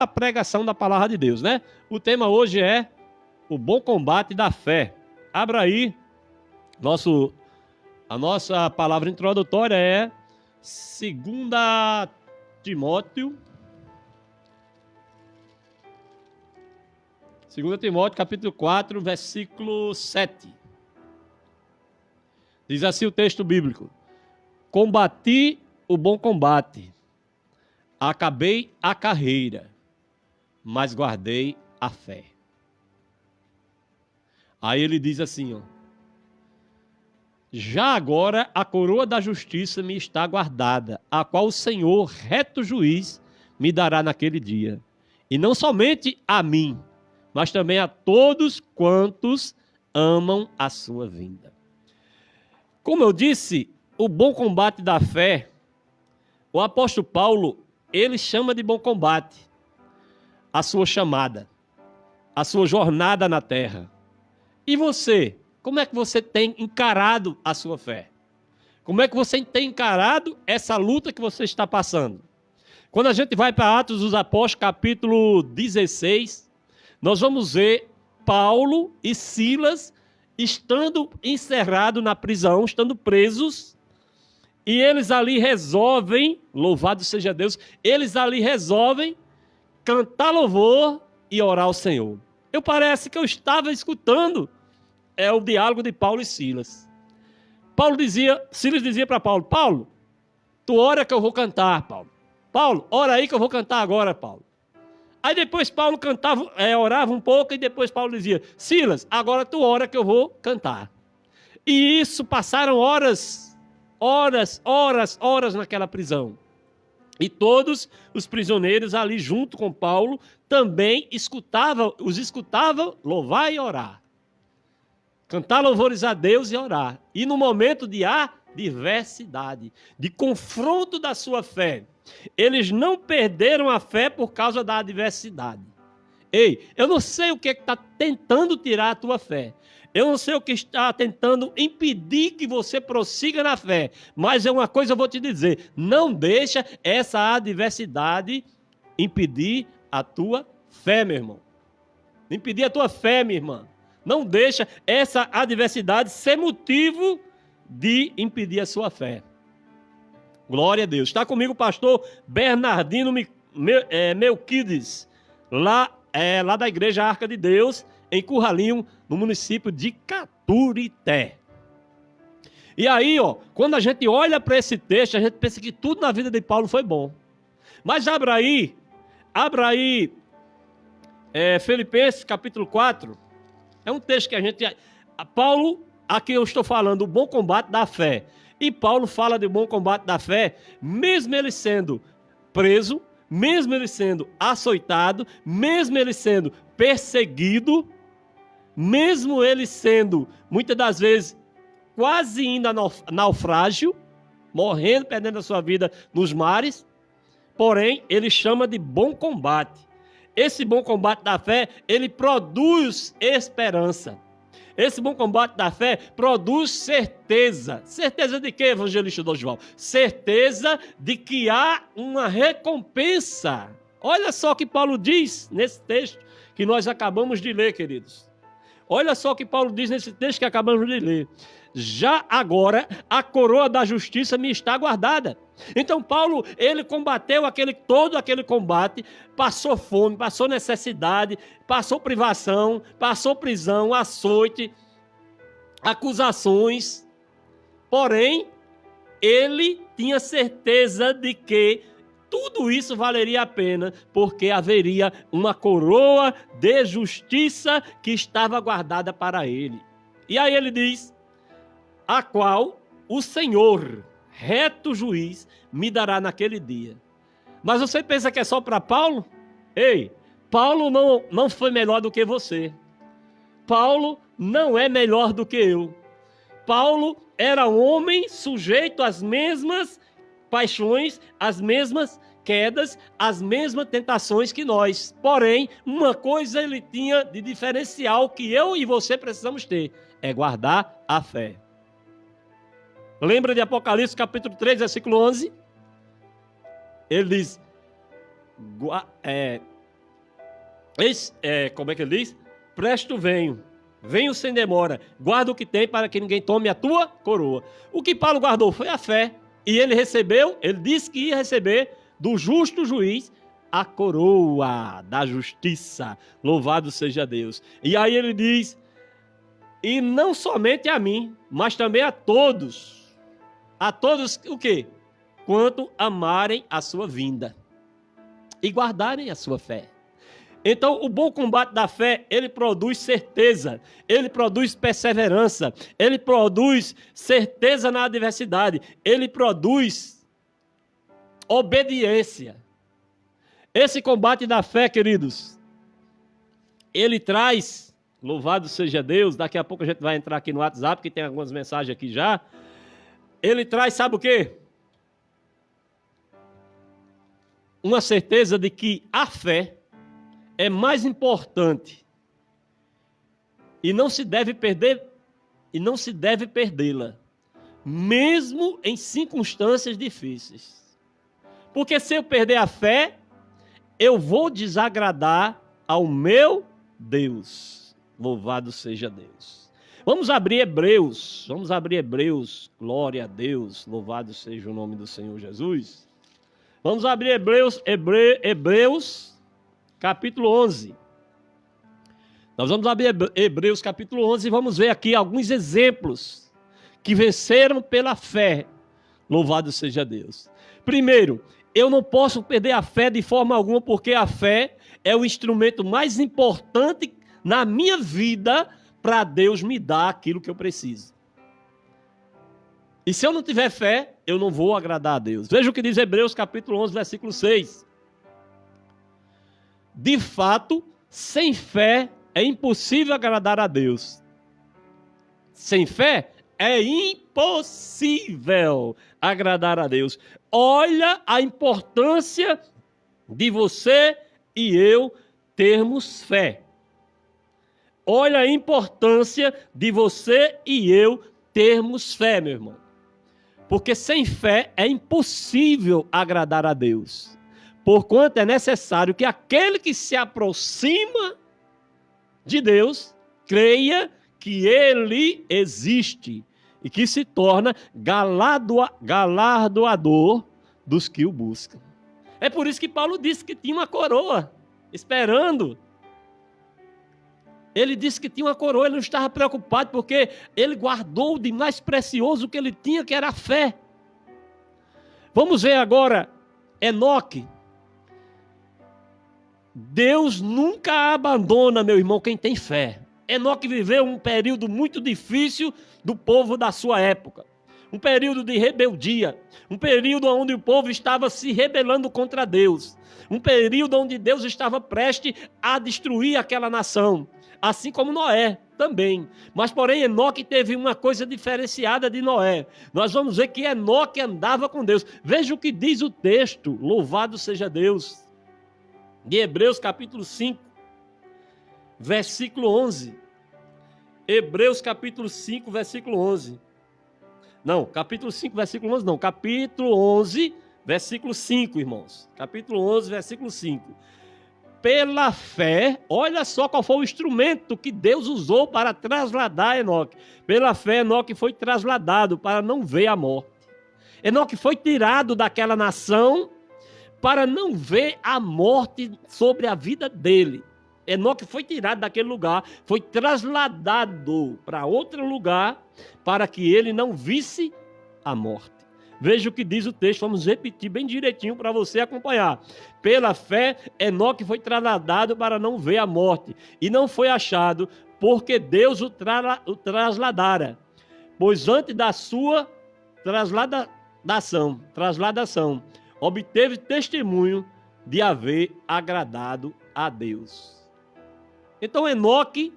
a pregação da palavra de Deus, né? O tema hoje é o bom combate da fé. Abra aí, a nossa palavra introdutória é 2 Timóteo, capítulo 4, versículo 7. Diz assim o texto bíblico: combati o bom combate, acabei a carreira, mas guardei a fé. Aí ele diz assim, ó: já agora a coroa da justiça me está guardada, a qual o Senhor, reto juiz, me dará naquele dia. E não somente a mim, mas também a todos quantos amam a sua vinda. Como eu disse, o bom combate da fé, o apóstolo Paulo, ele chama de bom combate a sua chamada, a sua jornada na terra. E você, como é que você tem encarado a sua fé? Como é que você tem encarado essa luta que você está passando? Quando a gente vai para Atos dos Apóstolos, capítulo 16, nós vamos ver Paulo e Silas estando encerrados na prisão, estando presos, e eles ali resolvem, louvado seja Deus, eles ali resolvem cantar louvor e orar ao Senhor. Parece que eu estava escutando o diálogo de Paulo e Silas. Silas dizia para Paulo: Paulo, tu ora que eu vou cantar, Paulo. Paulo, ora aí que eu vou cantar agora, Paulo. Aí depois Paulo cantava, orava um pouco, e depois Paulo dizia: Silas, agora tu ora que eu vou cantar. E isso, passaram horas naquela prisão. E todos os prisioneiros ali junto com Paulo também os escutavam louvar e orar. Cantar louvores a Deus e orar. E no momento de adversidade, de confronto da sua fé, eles não perderam a fé por causa da adversidade. Ei, eu não sei o que está tentando tirar a tua fé. Eu não sei o que está tentando impedir que você prossiga na fé. Mas uma coisa eu vou te dizer: não deixa essa adversidade impedir a tua fé, meu irmão. Impedir a tua fé, minha irmã. Não deixa essa adversidade ser motivo de impedir a sua fé. Glória a Deus. Está comigo o pastor Bernardino Melquides, lá da Igreja Arca de Deus, em Curralinho, no município de Caturité. E aí, quando a gente olha para esse texto, a gente pensa que tudo na vida de Paulo foi bom. Mas abra aí, Filipenses capítulo 4, é um texto que Paulo, aqui eu estou falando do bom combate da fé. E Paulo fala do bom combate da fé, mesmo ele sendo preso, mesmo ele sendo açoitado, mesmo ele sendo perseguido, mesmo ele sendo, muitas das vezes, quase indo a naufrágio, morrendo, perdendo a sua vida nos mares, porém, ele chama de bom combate. Esse bom combate da fé, ele produz esperança. Esse bom combate da fé produz certeza. Certeza de quê, evangelista Dorival? Certeza de que há uma recompensa. Olha só o que Paulo diz nesse texto que nós acabamos de ler, queridos. Olha só o que Paulo diz nesse texto que acabamos de ler. Já agora a coroa da justiça me está guardada. Então Paulo, ele combateu todo aquele combate, passou fome, passou necessidade, passou privação, passou prisão, açoite, acusações. Porém, ele tinha certeza de que tudo isso valeria a pena, porque haveria uma coroa de justiça que estava guardada para ele. E aí ele diz: a qual o Senhor, reto juiz, me dará naquele dia. Mas você pensa que é só para Paulo? Ei, Paulo não foi melhor do que você. Paulo não é melhor do que eu. Paulo era um homem sujeito às mesmas paixões, às mesmas quedas, às mesmas tentações que nós. Porém, uma coisa ele tinha de diferencial que eu e você precisamos ter: é guardar a fé. Lembra de Apocalipse capítulo 3, versículo 11? Ele diz: Como é que ele diz? Presto venho. Venho sem demora. Guarda o que tem para que ninguém tome a tua coroa. O que Paulo guardou foi a fé. E ele disse que ia receber do justo juiz a coroa da justiça. Louvado seja Deus. E aí ele diz, e não somente a mim, mas também a todos. A todos o quê? Quanto amarem a sua vinda e guardarem a sua fé. Então, o bom combate da fé, ele produz certeza, ele produz perseverança, ele produz certeza na adversidade, ele produz obediência. Esse combate da fé, queridos, ele traz, louvado seja Deus, daqui a pouco a gente vai entrar aqui no WhatsApp, que tem algumas mensagens aqui já, ele traz, sabe o quê? Uma certeza de que a fé é mais importante e não se deve perdê-la, mesmo em circunstâncias difíceis. Porque se eu perder a fé, eu vou desagradar ao meu Deus. Louvado seja Deus. Vamos abrir Hebreus. Glória a Deus. Louvado seja o nome do Senhor Jesus. Vamos abrir Hebreus capítulo 11. Nós vamos abrir Hebreus capítulo 11 e vamos ver aqui alguns exemplos que venceram pela fé. Louvado seja Deus. Primeiro, eu não posso perder a fé de forma alguma, porque a fé é o instrumento mais importante na minha vida para Deus me dar aquilo que eu preciso. E se eu não tiver fé, eu não vou agradar a Deus. Veja o que diz Hebreus capítulo 11, versículo 6. De fato, sem fé é impossível agradar a Deus. Sem fé é impossível agradar a Deus. Olha a importância de você e eu termos fé. Olha a importância de você e eu termos fé, meu irmão. Porque sem fé é impossível agradar a Deus. Porquanto é necessário que aquele que se aproxima de Deus creia que Ele existe e que se torna galardoador dos que o buscam. É por isso que Paulo disse que tinha uma coroa esperando. Ele disse que tinha uma coroa, ele não estava preocupado porque ele guardou de mais precioso que ele tinha, que era a fé. Vamos ver agora Enoque. Deus nunca abandona, meu irmão, quem tem fé. Enoque viveu um período muito difícil do povo da sua época. Um período de rebeldia. Um período onde o povo estava se rebelando contra Deus. Um período onde Deus estava prestes a destruir aquela nação. Assim como Noé também. Mas, porém, Enoque teve uma coisa diferenciada de Noé. Nós vamos ver que Enoque andava com Deus. Veja o que diz o texto. Louvado seja Deus. De Hebreus capítulo 5, versículo 11. Hebreus capítulo 5, versículo 11. Não, capítulo 5, versículo 11 não. Capítulo 11, versículo 5, irmãos. Capítulo 11, versículo 5. Pela fé, olha só qual foi o instrumento que Deus usou para trasladar Enoque. Pela fé, Enoque foi trasladado para não ver a morte. Enoque foi tirado daquela nação para não ver a morte sobre a vida dele. Enoque foi tirado daquele lugar, foi trasladado para outro lugar, para que ele não visse a morte. Veja o que diz o texto, vamos repetir bem direitinho para você acompanhar. Pela fé, Enoque foi trasladado para não ver a morte, e não foi achado, porque Deus o trasladara. Pois antes da sua trasladação, obteve testemunho de haver agradado a Deus. Então Enoque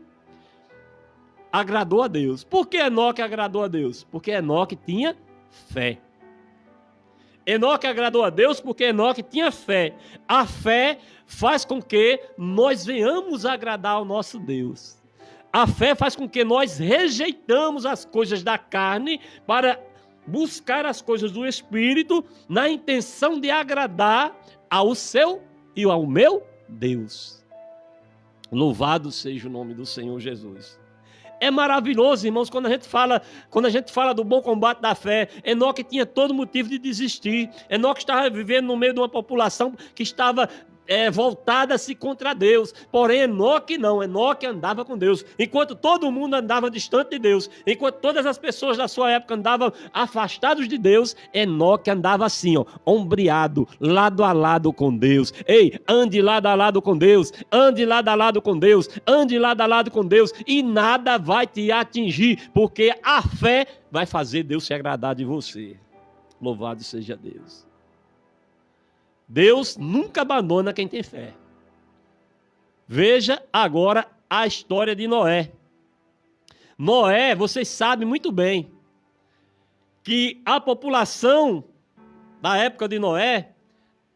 agradou a Deus. Por que Enoque agradou a Deus? Porque Enoque tinha fé. Enoque agradou a Deus porque Enoque tinha fé. A fé faz com que nós venhamos agradar ao nosso Deus. A fé faz com que nós rejeitamos as coisas da carne para buscar as coisas do Espírito na intenção de agradar ao seu e ao meu Deus. Louvado seja o nome do Senhor Jesus. É maravilhoso, irmãos, quando a gente fala do bom combate da fé. Enoque tinha todo motivo de desistir. Enoque estava vivendo no meio de uma população que estava voltada-se contra Deus. Porém, Enoque não. Enoque andava com Deus. Enquanto todo mundo andava distante de Deus, enquanto todas as pessoas da sua época andavam afastados de Deus, Enoque andava assim, ombreado, lado a lado com Deus. Ei, ande lado a lado com Deus, ande lado a lado com Deus, ande lado a lado com Deus, e nada vai te atingir, porque a fé vai fazer Deus se agradar de você. Louvado seja Deus. Deus nunca abandona quem tem fé. Veja agora a história de Noé. Noé, vocês sabem muito bem que a população da época de Noé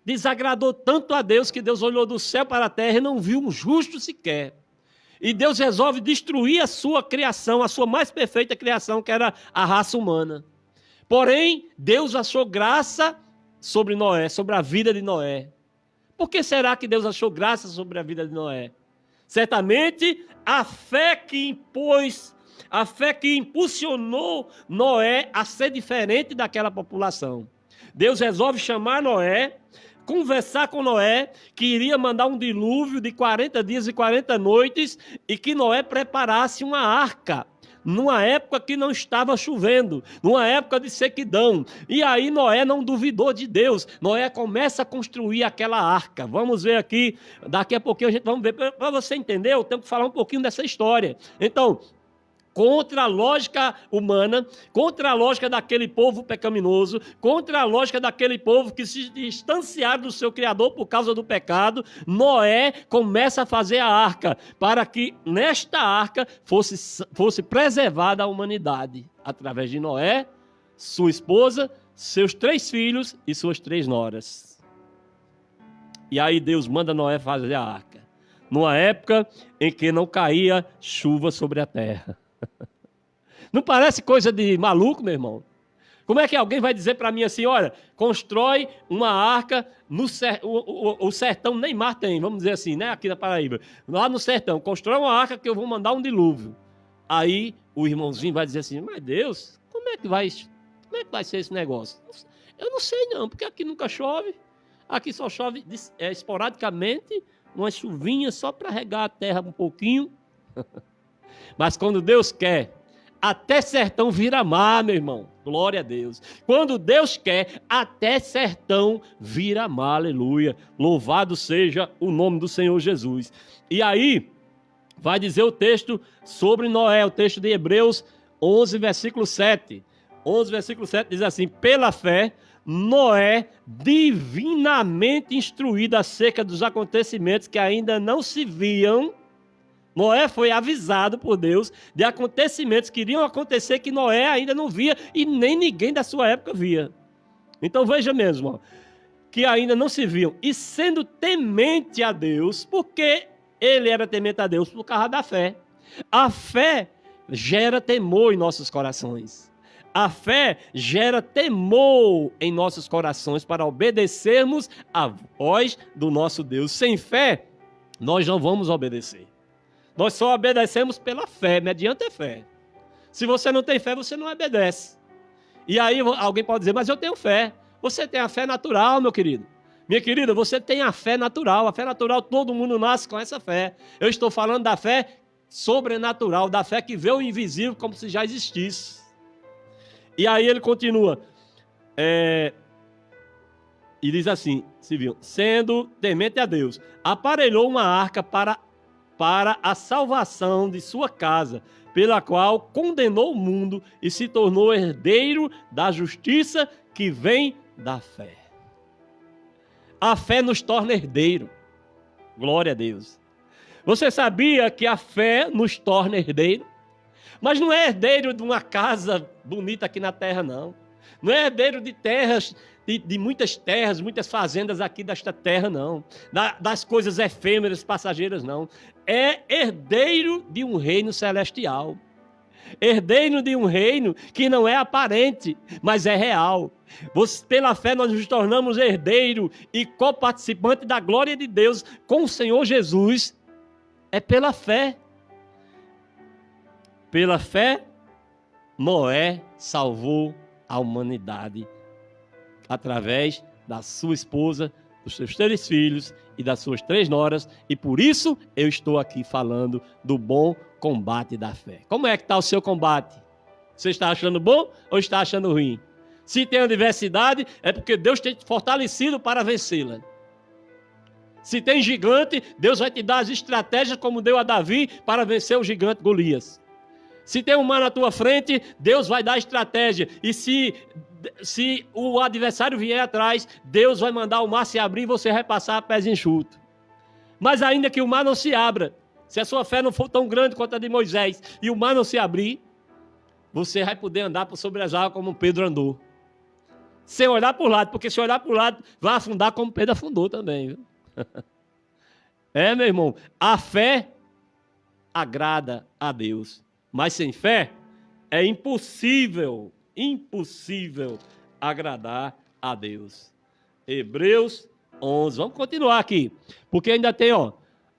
desagradou tanto a Deus que Deus olhou do céu para a terra e não viu um justo sequer. E Deus resolve destruir a sua criação, a sua mais perfeita criação, que era a raça humana. Porém, Deus achou graça sobre Noé, sobre a vida de Noé. Por que será que Deus achou graça sobre a vida de Noé? Certamente a fé que impôs, a fé que impulsionou Noé a ser diferente daquela população. Deus resolve chamar Noé, conversar com Noé, que iria mandar um dilúvio de 40 dias e 40 noites, e que Noé preparasse uma arca, numa época que não estava chovendo, numa época de sequidão. E aí Noé não duvidou de Deus. Noé começa a construir aquela arca. Vamos ver aqui, daqui a pouquinho a gente vamos ver. Para você entender, eu tenho que falar um pouquinho dessa história. Então, contra a lógica humana, contra a lógica daquele povo pecaminoso, contra a lógica daquele povo que se distanciaram do seu Criador por causa do pecado, Noé começa a fazer a arca, para que nesta arca fosse preservada a humanidade, através de Noé, sua esposa, seus 3 filhos e suas 3 noras. E aí Deus manda Noé fazer a arca, numa época em que não caía chuva sobre a terra. Não parece coisa de maluco, meu irmão? Como é que alguém vai dizer para mim assim, olha, constrói uma arca no o sertão Neymar tem, vamos dizer assim, né, aqui na Paraíba, lá no sertão, constrói uma arca que eu vou mandar um dilúvio. Aí o irmãozinho vai dizer assim, mas Deus, como é que vai ser esse negócio? Eu não sei não, porque aqui nunca chove, aqui só chove esporadicamente, uma chuvinha só para regar a terra um pouquinho. Mas quando Deus quer, até sertão vira mar, meu irmão. Glória a Deus. Quando Deus quer, até sertão vira mar. Aleluia. Louvado seja o nome do Senhor Jesus. E aí, vai dizer o texto sobre Noé, o texto de Hebreus 11, versículo 7. 11, versículo 7 diz assim, pela fé, Noé, divinamente instruído acerca dos acontecimentos que ainda não se viam. Noé foi avisado por Deus de acontecimentos que iriam acontecer que Noé ainda não via e nem ninguém da sua época via. Então veja mesmo, que ainda não se viam. E sendo temente a Deus, porque ele era temente a Deus por causa da fé. A fé gera temor em nossos corações. A fé gera temor em nossos corações para obedecermos a voz do nosso Deus. Sem fé, nós não vamos obedecer. Nós só obedecemos pela fé, mediante a fé. Se você não tem fé, você não obedece. E aí alguém pode dizer, mas eu tenho fé. Você tem a fé natural, meu querido. Minha querida, você tem a fé natural. A fé natural, todo mundo nasce com essa fé. Eu estou falando da fé sobrenatural, da fé que vê o invisível como se já existisse. E aí ele continua. E diz assim, sendo temente a Deus, aparelhou uma arca para a salvação de sua casa, pela qual condenou o mundo e se tornou herdeiro da justiça que vem da fé. A fé nos torna herdeiro. Glória a Deus. Você sabia que a fé nos torna herdeiro? Mas não é herdeiro de uma casa bonita aqui na terra, não. Não é herdeiro de terras, de muitas terras, muitas fazendas aqui desta terra, não. Das coisas efêmeras, passageiras, não. É herdeiro de um reino celestial. Herdeiro de um reino que não é aparente, mas é real. Pela fé nós nos tornamos herdeiro e coparticipante da glória de Deus com o Senhor Jesus. É pela fé. Pela fé, Noé salvou a humanidade através da sua esposa, dos seus 3 filhos e das suas 3 noras. E por isso eu estou aqui falando do bom combate da fé. Como é que está o seu combate? Você está achando bom ou está achando ruim? Se tem adversidade, é porque Deus tem te fortalecido para vencê-la. Se tem gigante, Deus vai te dar as estratégias como deu a Davi para vencer o gigante Golias. Se tem um mar na tua frente, Deus vai dar a estratégia. E se o adversário vier atrás, Deus vai mandar o mar se abrir e você vai passar a pés enxutos. Mas ainda que o mar não se abra, se a sua fé não for tão grande quanto a de Moisés e o mar não se abrir, você vai poder andar por sobre as águas como Pedro andou. Sem olhar para o lado, porque se olhar para o lado, vai afundar como Pedro afundou também. Viu? Meu irmão, a fé agrada a Deus. Mas sem fé é impossível agradar a Deus. Hebreus 11. Vamos continuar aqui. Porque ainda tem,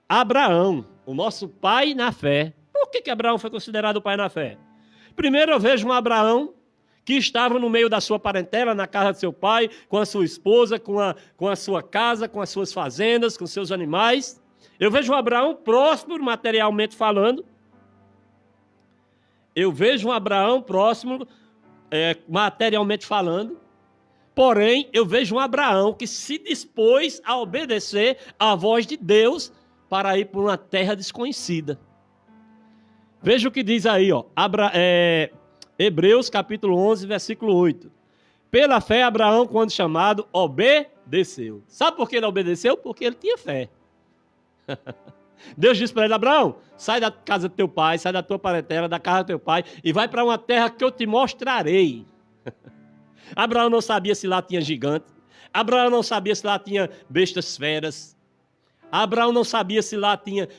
Abraão, o nosso pai na fé. Por que Abraão foi considerado o pai na fé? Primeiro eu vejo um Abraão que estava no meio da sua parentela, na casa de seu pai, com a sua esposa, com a sua casa, com as suas fazendas, com seus animais. Eu vejo um Abraão próspero, materialmente falando. Eu vejo um Abraão próximo, materialmente falando. Porém, eu vejo um Abraão que se dispôs a obedecer à voz de Deus para ir para uma terra desconhecida. Veja o que diz aí, Hebreus capítulo 11, versículo 8. Pela fé, Abraão, quando chamado, obedeceu. Sabe por que ele obedeceu? Porque ele tinha fé. Deus disse para ele: Abraão, sai da casa do teu pai, sai da tua parentela, da casa do teu pai e vai para uma terra que eu te mostrarei. Abraão não sabia se lá tinha gigante. Abraão não sabia se lá tinha bestas feras. Abraão não sabia se lá tinha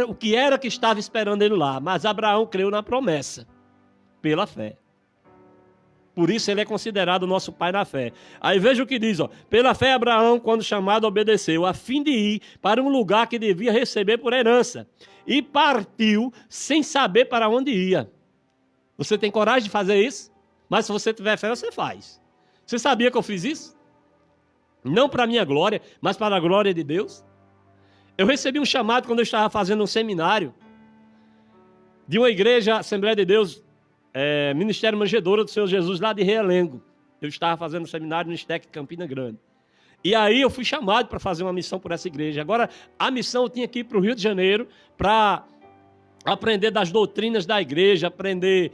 o que era que estava esperando ele lá. Mas Abraão creu na promessa, pela fé. Por isso ele é considerado nosso pai na fé. Aí veja o que diz, pela fé Abraão, quando chamado, obedeceu, a fim de ir para um lugar que devia receber por herança. E partiu sem saber para onde ia. Você tem coragem de fazer isso? Mas se você tiver fé, você faz. Você sabia que eu fiz isso? Não para a minha glória, mas para a glória de Deus. Eu recebi um chamado quando eu estava fazendo um seminário de uma igreja, Assembleia de Deus, Ministério Manjedoura do Senhor Jesus, lá de Realengo. Eu estava fazendo um seminário no STEC Campina Grande. E aí eu fui chamado para fazer uma missão por essa igreja. Agora, a missão eu tinha que ir para o Rio de Janeiro para aprender das doutrinas da igreja, aprender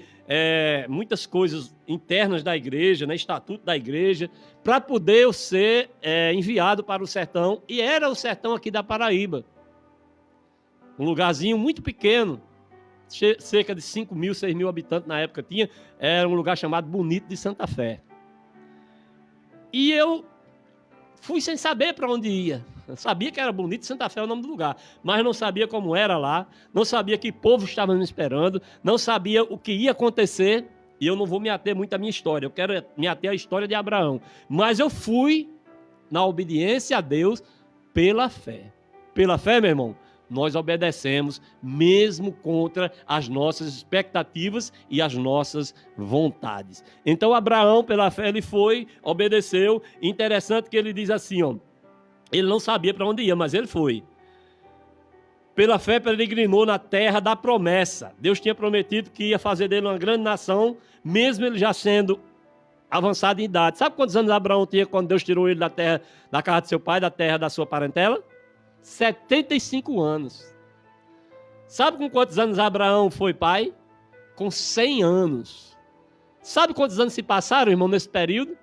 muitas coisas internas da igreja, estatuto da igreja, para poder eu ser enviado para o sertão. E era o sertão aqui da Paraíba. Um lugarzinho muito pequeno, cerca de 5 mil, 6 mil habitantes na época tinha. Era um lugar chamado Bonito de Santa Fé. E eu fui sem saber para onde ia. Eu sabia que era Bonito de Santa Fé, o nome do lugar, mas não sabia como era lá, não sabia que povo estava me esperando, não sabia o que ia acontecer. E eu não vou me ater muito à minha história, eu quero me ater à história de Abraão. Mas eu fui na obediência a Deus pela fé. Pela fé, meu irmão, nós obedecemos mesmo contra as nossas expectativas e as nossas vontades. Então Abraão, pela fé, ele foi, obedeceu. Interessante que ele diz assim, ele não sabia para onde ia, mas ele foi. Pela fé, peregrinou na terra da promessa. Deus tinha prometido que ia fazer dele uma grande nação, mesmo ele já sendo avançado em idade. Sabe quantos anos Abraão tinha quando Deus tirou ele da terra, da casa de seu pai, da terra da sua parentela? 75 anos. Sabe com quantos anos Abraão foi pai? Com 100 anos. Sabe quantos anos se passaram, irmão, nesse período?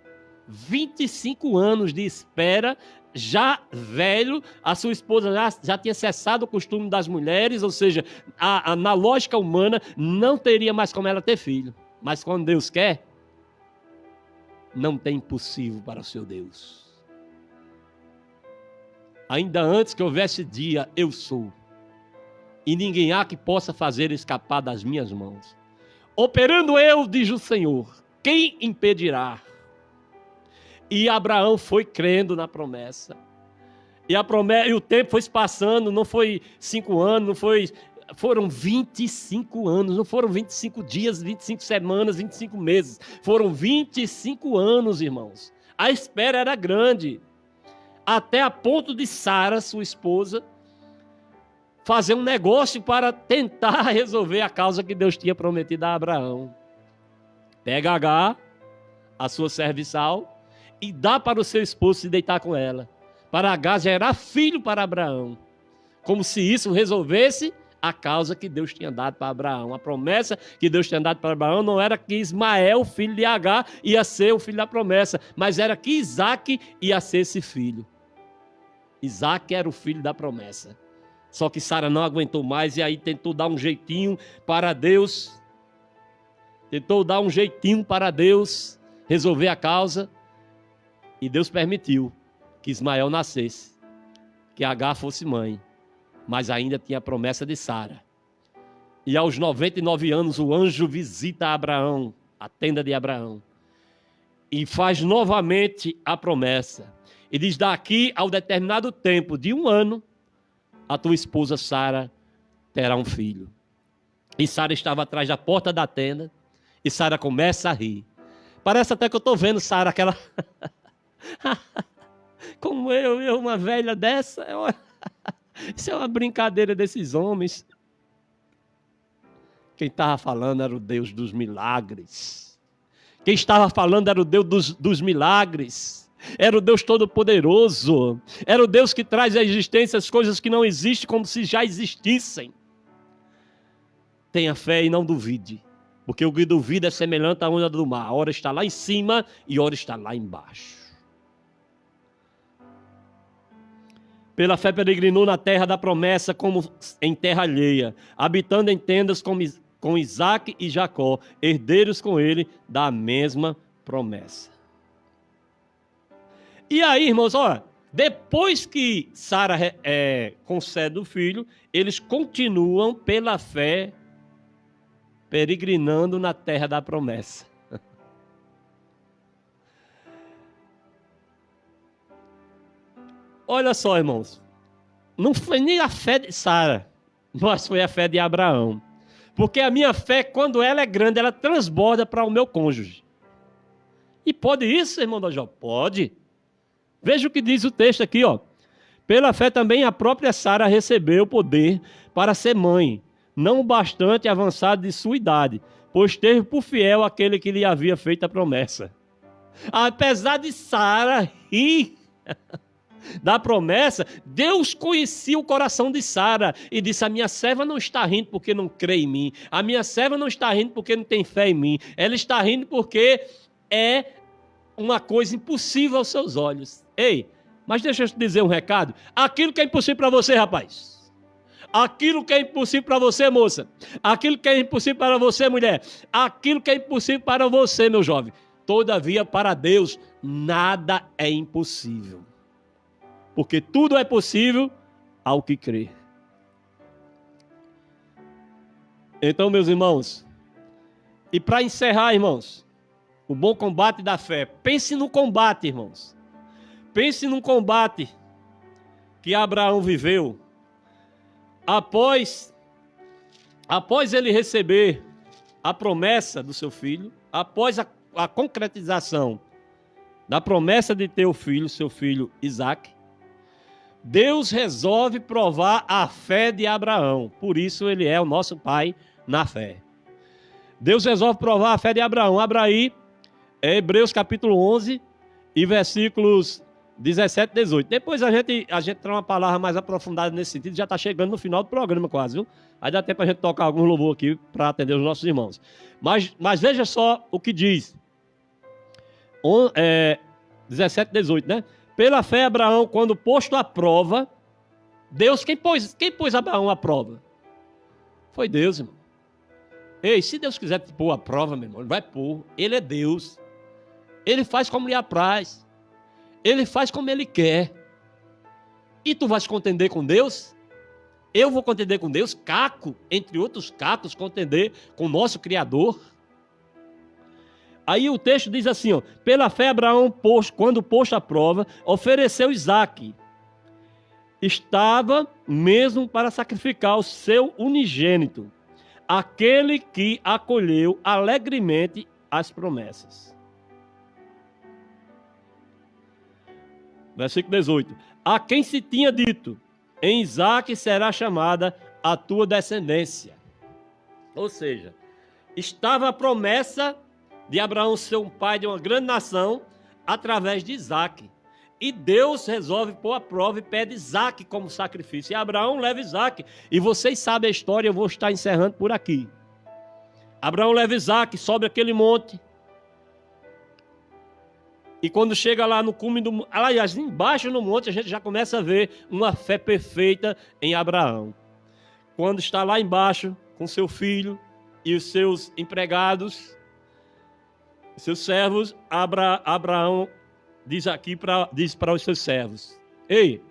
25 anos de espera. Já velho, a sua esposa já tinha cessado o costume das mulheres, ou seja, na lógica humana, não teria mais como ela ter filho. Mas quando Deus quer, não tem impossível para o seu Deus. Ainda antes que houvesse dia, eu sou. E ninguém há que possa fazer escapar das minhas mãos. Operando eu, diz o Senhor, quem impedirá? E Abraão foi crendo na promessa. E o tempo foi se passando, não foi 5 anos, não foi... Foram 25 anos, não foram 25 dias, 25 semanas, 25 meses. Foram 25 anos, irmãos. A espera era grande. Até a ponto de Sara, sua esposa, fazer um negócio para tentar resolver a causa que Deus tinha prometido a Abraão. Pega Agar, a sua serviçal, e dá para o seu esposo se deitar com ela. Para Agar gerar filho para Abraão. Como se isso resolvesse a causa que Deus tinha dado para Abraão. A promessa que Deus tinha dado para Abraão não era que Ismael, filho de Agar, ia ser o filho da promessa, mas era que Isaque ia ser esse filho. Isaque era o filho da promessa. Só que Sara não aguentou mais e aí tentou dar um jeitinho para Deus. Tentou dar um jeitinho para Deus resolver a causa. E Deus permitiu que Ismael nascesse, que Agar fosse mãe. Mas ainda tinha a promessa de Sara. E aos 99 anos o anjo visita Abraão, a tenda de Abraão, e faz novamente a promessa. E diz: daqui ao determinado tempo de 1 ano, a tua esposa Sara terá um filho. E Sara estava atrás da porta da tenda, e Sara começa a rir. Parece até que eu estou vendo Sara, aquela... Como eu, uma velha dessa... Isso é uma brincadeira desses homens. Quem estava falando era o Deus dos milagres. Quem estava falando era o Deus dos milagres. Era o Deus Todo-Poderoso. Era o Deus que traz à existência as coisas que não existem como se já existissem. Tenha fé e não duvide. Porque o que duvida é semelhante à onda do mar. A hora está lá em cima e a hora está lá embaixo. Pela fé peregrinou na terra da promessa como em terra alheia, habitando em tendas com Isaque e Jacó, herdeiros com ele da mesma promessa. E aí, irmãos, olha, depois que Sara concede o filho, eles continuam pela fé peregrinando na terra da promessa. Olha só, irmãos, não foi nem a fé de Sara, mas foi a fé de Abraão. Porque a minha fé, quando ela é grande, ela transborda para o meu cônjuge. E pode isso, irmão da Jó? Pode. Veja o que diz o texto aqui, ó. Pela fé também a própria Sara recebeu o poder para ser mãe, não bastante avançado de sua idade, pois teve por fiel aquele que lhe havia feito a promessa. Apesar de Sara rir da promessa, Deus conhecia o coração de Sara e disse: a minha serva não está rindo porque não crê em mim, a minha serva não está rindo porque não tem fé em mim, ela está rindo porque é uma coisa impossível aos seus olhos. Ei, mas deixa eu te dizer um recado: aquilo que é impossível para você, rapaz, aquilo que é impossível para você, moça, aquilo que é impossível para você, mulher, aquilo que é impossível para você, meu jovem, todavia para Deus nada é impossível. Porque tudo é possível ao que crê. Então, meus irmãos, e para encerrar, irmãos, o bom combate da fé. Pense no combate, irmãos. Pense no combate que Abraão viveu. Após ele receber a promessa do seu filho, após a concretização da promessa de ter o filho, seu filho Isaque, Deus resolve provar a fé de Abraão. Por isso ele é o nosso pai na fé. Deus resolve provar a fé de Abraão. Abra aí, Hebreus capítulo 11 e versículos 17 e 18. Depois a gente traz uma palavra mais aprofundada nesse sentido. Já está chegando no final do programa quase, viu? Aí dá tempo a gente tocar alguns louvor aqui para atender os nossos irmãos. Mas veja só o que diz. 17 e 18, né? Pela fé, Abraão, quando posto à prova, Deus, quem pôs Abraão à prova? Foi Deus, irmão. Ei, se Deus quiser te pôr à prova, meu irmão, ele vai pôr. Ele é Deus. Ele faz como lhe apraz. Ele faz como ele quer. E tu vais contender com Deus? Eu vou contender com Deus? Caco, entre outros cacos, contender com o nosso Criador? Aí o texto diz assim, ó, pela fé Abraão, quando posto à prova, ofereceu Isaque. estava mesmo para sacrificar o seu unigênito, aquele que acolheu alegremente as promessas. Versículo 18. A quem se tinha dito, em Isaque será chamada a tua descendência. Ou seja, estava a promessa de Abraão ser um pai de uma grande nação através de Isaque. E Deus resolve pôr a prova e pede Isaque como sacrifício. E Abraão leva Isaque. E vocês sabem a história, eu vou estar encerrando por aqui. Abraão leva Isaque, sobe aquele monte. E quando chega lá no cume do... Aliás, embaixo no monte, a gente já começa a ver uma fé perfeita em Abraão. Quando está lá embaixo, com seu filho e os seus empregados, seus servos, Abraão diz para os seus servos: ei,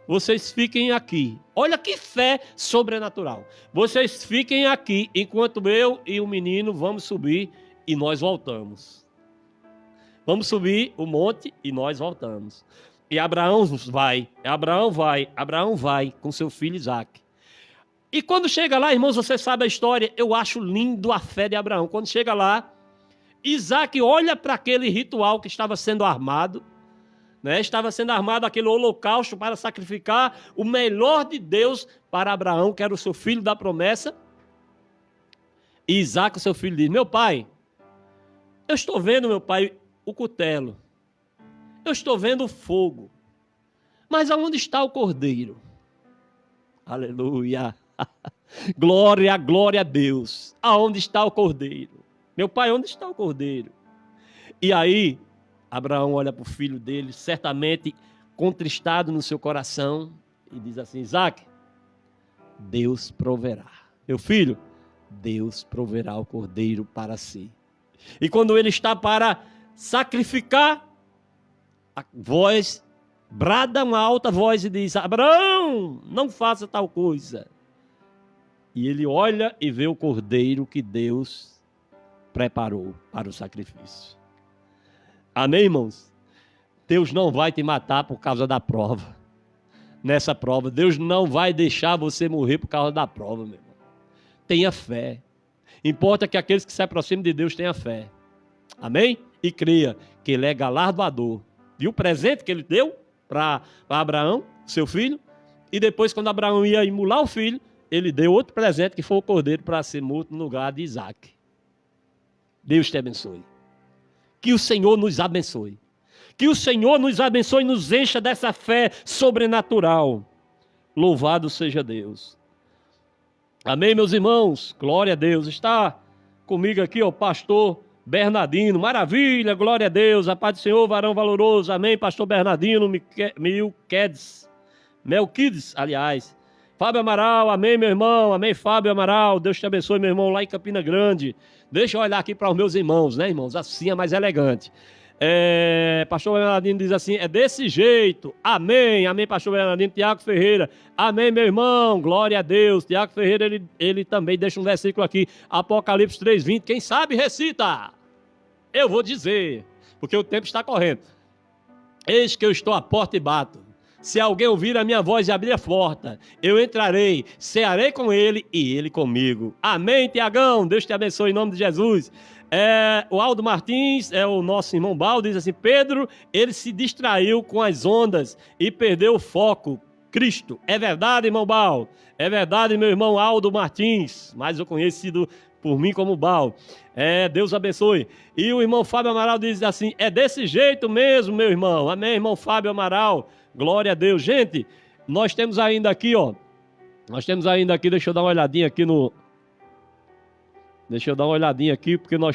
vocês fiquem aqui. Olha que fé sobrenatural. Vocês fiquem aqui enquanto eu e o menino vamos subir e nós voltamos. Vamos subir o monte e nós voltamos. E Abraão vai com seu filho Isaque. E quando chega lá, irmãos, você sabe a história, eu acho lindo a fé de Abraão. Quando chega lá, Isaque olha para aquele ritual que estava sendo armado, né? Estava sendo armado aquele holocausto para sacrificar o melhor de Deus para Abraão, que era o seu filho da promessa. E Isaque, o seu filho, diz: meu pai, eu estou vendo, meu pai, o cutelo. Eu estou vendo o fogo. Mas aonde está o cordeiro? Aleluia. Glória, glória a Deus. Aonde está o cordeiro? Meu pai, onde está o cordeiro? E aí, Abraão olha para o filho dele, certamente contristado no seu coração, e diz assim: Isaque, Deus proverá. Meu filho, Deus proverá o cordeiro para si. E quando ele está para sacrificar, a voz brada uma alta voz e diz: Abraão, não faça tal coisa. E ele olha e vê o cordeiro que Deus preparou para o sacrifício. Amém, irmãos? Deus não vai te matar por causa da prova. Nessa prova, Deus não vai deixar você morrer por causa da prova, meu irmão. Tenha fé. Importa que aqueles que se aproximam de Deus tenham fé. Amém? E creia que Ele é galardoador. Viu o presente que Ele deu para Abraão, seu filho? E depois, quando Abraão ia imular o filho, Ele deu outro presente, que foi o cordeiro, para ser morto no lugar de Isaque. Deus te abençoe. Que o Senhor nos abençoe. Que o Senhor nos abençoe e nos encha dessa fé sobrenatural. Louvado seja Deus. Amém, meus irmãos? Glória a Deus. Está comigo aqui o pastor Bernardino. Maravilha, glória a Deus. A paz do Senhor, varão valoroso. Amém, pastor Bernardino Melquides, aliás. Fábio Amaral, amém, meu irmão. Amém, Fábio Amaral. Deus te abençoe, meu irmão, lá em Campina Grande. Deixa eu olhar aqui para os meus irmãos, né, irmãos? Assim é mais elegante. Pastor Bernardino diz assim: é desse jeito. Amém, amém, pastor Bernardino. Tiago Ferreira, amém, meu irmão. Glória a Deus. Tiago Ferreira, ele também deixa um versículo aqui. Apocalipse 3:20. Quem sabe recita. Eu vou dizer, porque o tempo está correndo. Eis que eu estou à porta e bato. Se alguém ouvir a minha voz e abrir a porta, eu entrarei, cearei com ele e ele comigo. Amém, Tiagão. Deus te abençoe em nome de Jesus. O Aldo Martins, o nosso irmão Bal, diz assim: Pedro, ele se distraiu com as ondas e perdeu o foco. Cristo. É verdade, irmão Bal? É verdade, meu irmão Aldo Martins, mais conhecido por mim como Bal. Deus abençoe. E o irmão Fábio Amaral diz assim: é desse jeito mesmo, meu irmão. Amém, irmão Fábio Amaral. Glória a Deus. Gente, nós temos ainda aqui, deixa eu dar uma olhadinha aqui porque nós